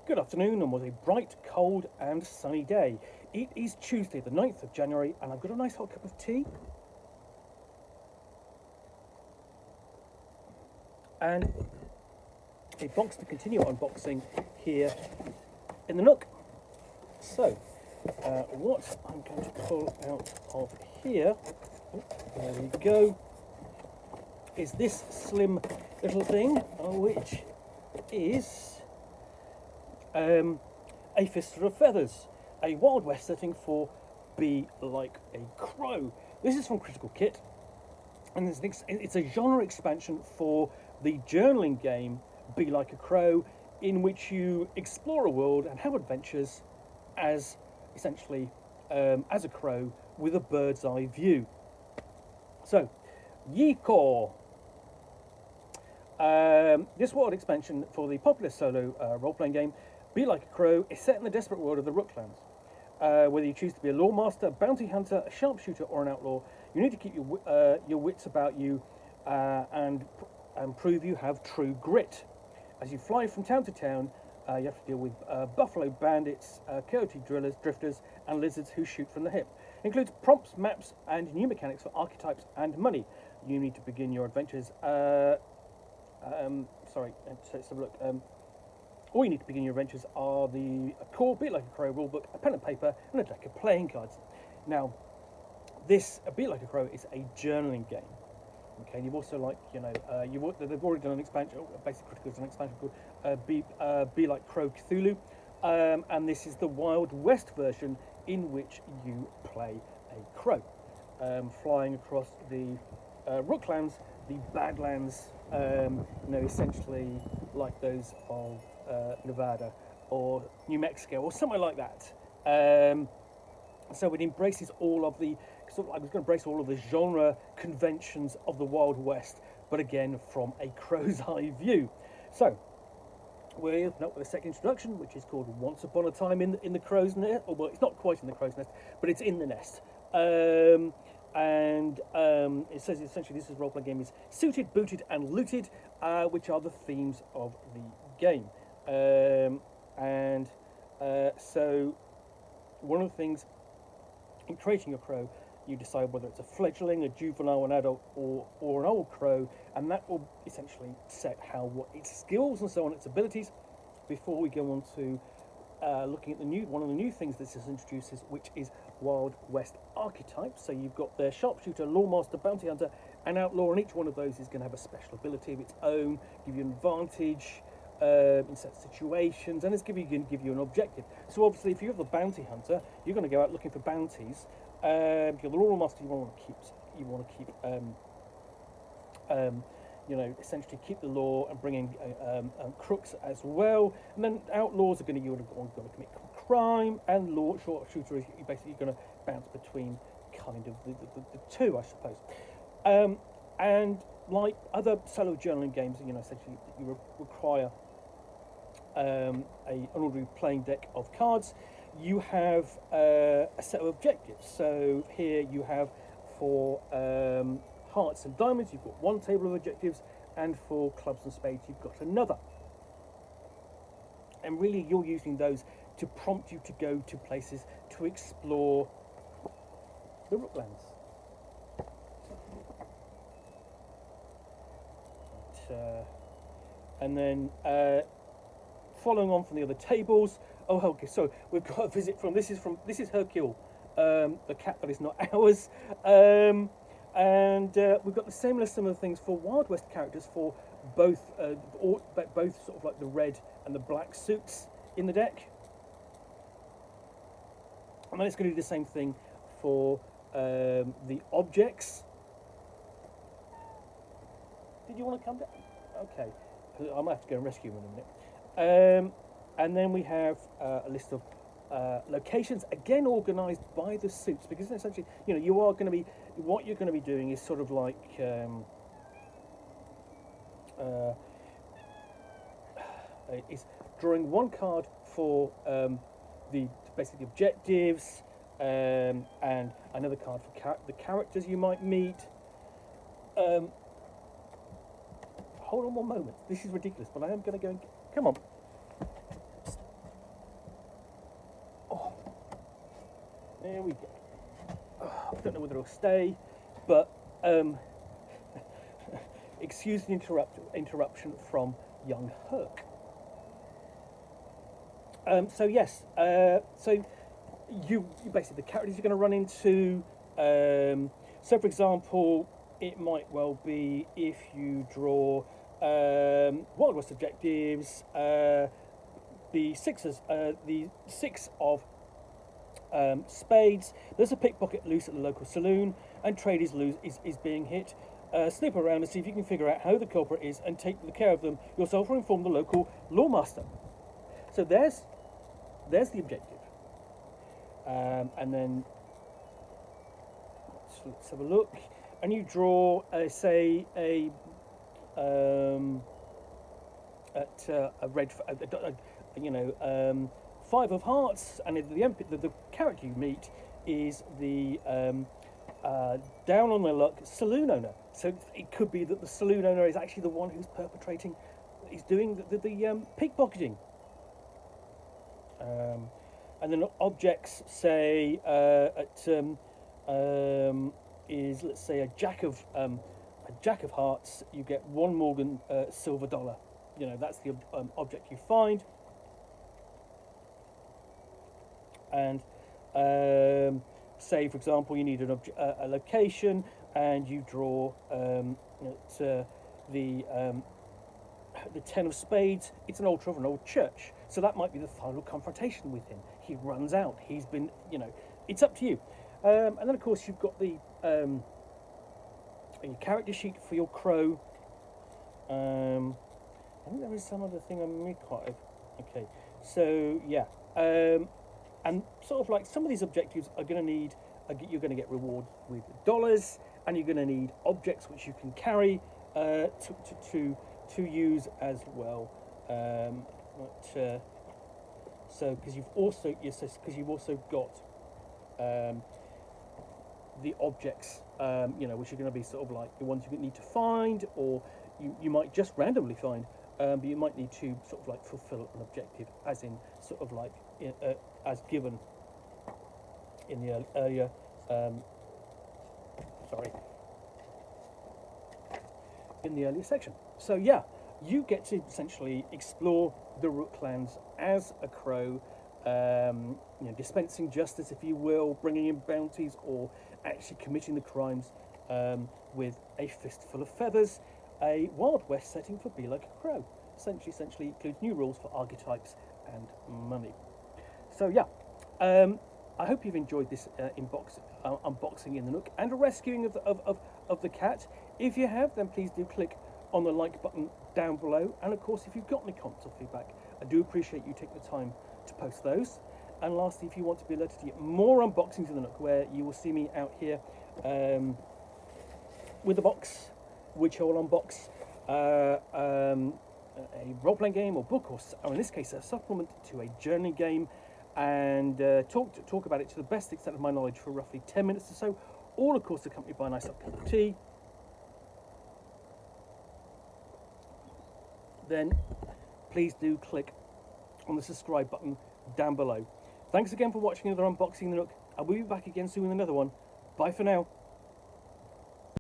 Good afternoon, and was a bright, cold, and sunny day. It is Tuesday, the 9th of January, and I've got a nice hot cup of tea and a box to continue unboxing here in the Nook. So, what I'm going to pull out of here, there we go, is this slim little thing, which is A Fistful of Feathers, a Wild West setting for Be Like a Crow. This is from Critical Kit, and it's a genre expansion for the journaling game Be Like a Crow, in which you explore a world and have adventures as essentially as a crow with a bird's eye view. So, Yeehaw! This world expansion for the popular solo role-playing game Be Like a Crow is set in the desperate world of the Rooklands. Whether you choose to be a lawmaster, bounty hunter, a sharpshooter, or an outlaw, you need to keep your wits about you and prove you have true grit. As you fly from town to town, you have to deal with buffalo bandits, coyote drifters, and lizards who shoot from the hip. It includes prompts, maps, and new mechanics for archetypes and money. You need to begin your adventures. Let's have a look. All you need to begin your adventures are the core Be Like a Crow rulebook, a pen and paper, and a deck of playing cards. Now, this Be Like a Crow is a journaling game. Okay, and you've also they've already done an expansion. Basic Critical has an expansion called Be Like Crow Cthulhu, and this is the Wild West version in which you play a crow, flying across the Rooklands, the Badlands, essentially like those of Nevada or New Mexico or somewhere like that. So it embraces all of the embrace all of the genre conventions of the Wild West, but again from a crow's eye view. So we're up with a second introduction, which is called Once Upon a Time in the Crow's Nest. Well, it's not quite in the crow's nest, but it's in the nest. It says essentially this role-playing game is suited, booted, and looted, which are the themes of the game. So one of the things in creating your crow, you decide whether it's a fledgling, a juvenile, an adult, or an old crow, and that will essentially set what its skills and so on, its abilities, before we go on to looking at one of the new things this introduces, which is Wild West archetypes. So you've got the sharpshooter, lawmaster, bounty hunter, and outlaw, and each one of those is going to have a special ability of its own, give you an advantage in certain situations, and it's going to give you an objective. So obviously, if you're the bounty hunter, you're going to go out looking for bounties. If you're the lawmaster, you want to keep essentially keep the law and bring in crooks as well. And then outlaws are going to commit crime, and sharpshooter is basically going to bounce between kind of the two, I suppose. And like other solo journaling games, essentially you require an ordinary playing deck of cards. You have a set of objectives. So here you have for hearts and diamonds, you've got one table of objectives, and for clubs and spades, you've got another. And really, you're using those to prompt you to go to places to explore the Rooklands. And then following on from the other tables. Oh, okay. So we've got a visit this is Hercule, the cat that is not ours. We've got the similar things for Wild West characters for both sort of like the red and the black suits in the deck. And then it's going to do the same thing for the objects. Did you want to come down? Okay, I might have to go and rescue him in a minute. And then we have a list of locations, again organised by the suits, because essentially, you are going to be, what you're going to be doing is sort of like is drawing one card for the basic objectives, and another card for the characters you might meet. Hold on one moment. This is ridiculous, but I am going to go and... Come on. There we go. I don't know whether it'll stay, but excuse the interruption from young Herc. So yes, so you basically the characters you're going to run into. So for example, it might well be if you draw Wild West objectives, the six of spades. There's a pickpocket loose at the local saloon, and trade is being hit. Snoop around and see if you can figure out how the culprit is, and take the care of them yourself, or inform the local lawmaster. So there's the objective, and then let's have a look. And you draw, say, a red, five of hearts, and the character you meet is the down on their luck saloon owner. So it could be that the saloon owner is actually the one who's doing the pickpocketing. And then objects, say, is, let's say, a jack of hearts. You get one Morgan silver dollar. That's the object you find. And say, for example, you need a location, and you draw the 10 of spades. It's an altar of an old church, so that might be the final confrontation with him. He runs out. He's been, it's up to you. And then, of course, you've got your character sheet for your crow. I think there is some other thing I may quite have. Okay, so yeah, and sort of like some of these objectives are going to need. You're going to get reward with dollars, and you're going to need objects which you can carry to use as well. So because you've also got the objects, which are going to be sort of like the ones you need to find, or you might just randomly find, but you might need to sort of like fulfill an objective, as in sort of like as given in the earlier. In the earlier section. So yeah, you get to essentially explore the Rooklands as a crow, dispensing justice, if you will, bringing in bounties, or actually committing the crimes with A Fistful of Feathers, a Wild West setting for Be Like a Crow. Essentially includes new rules for archetypes and money. So yeah, I hope you've enjoyed this unboxing in the Nook and a rescuing of the cat. If you have, then please do click on the like button down below. And of course, if you've got any comments or feedback, I do appreciate you taking the time to post those. And lastly, if you want to be alerted to get more unboxings in the Nook, where you will see me out here with a box, which I will unbox a role-playing game or book, or in this case, a supplement to a journaling game, and talk about it to the best extent of my knowledge for roughly 10 minutes or so, all of course accompanied by a nice cup of tea. Then please do click on the subscribe button down below. Thanks again for watching another unboxing the Nook. I will be back again soon with another one. Bye for now.